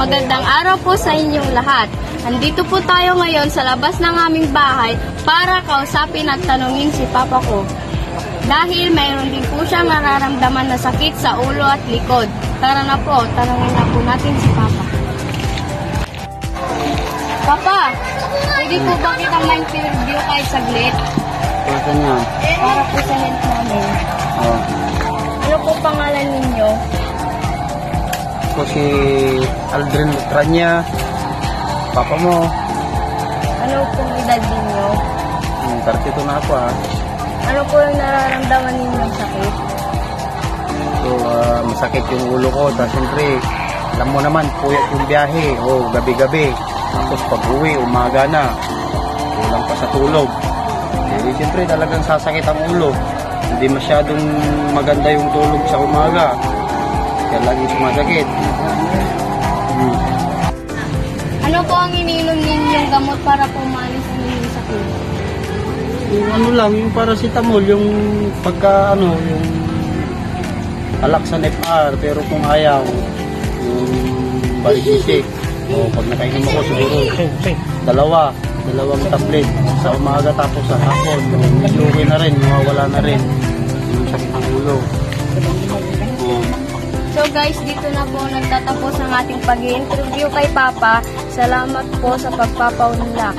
Magandang araw po sa inyong lahat. Andito po tayo ngayon sa labas ng aming bahay para kausapin at tanungin si Papa ko. Dahil mayroon din po siyang nararamdaman na sakit sa ulo at likod. Tara na po, tanungin na po natin si Papa. Papa, pwede po ba kitang ma-interview kahit saglit? Saan yan? Para po sa health namin. Oh. Ano po pangalan ninyo? Ako si Aldrin Lutranya. Papa mo. Ano pong edad ninyo? 32 na ako ah. Ano po yung nararamdaman ninyong sakit? So, masakit yung ulo ko. Tapos siyempre, alam mo naman, puyat yung biyahe. O, gabi-gabi. Tapos pag-uwi, umaga na. Kulang pa sa tulog. Eh, siyempre, talagang sasakit ang ulo. Hindi masyadong maganda yung tulog sa umaga. Kaya lagi sumasakit. Ano po ang iniinom ninyong gamot para po maalis ang inyong sakit? Yung ano lang, yung paracetamol, yung pagka ano, yung Alaxan FR, pero kung ayaw, yung Barisisik. O pag nakainom ako siguro, dalawang tablet sa umaga tapos sa hapon. Medyo okay na rin, mawawala na rin yung sakit ng ulo. So guys, dito na po nagtatapos ang ating pag-i-interview kay Papa. Salamat po sa pagpapaunlak.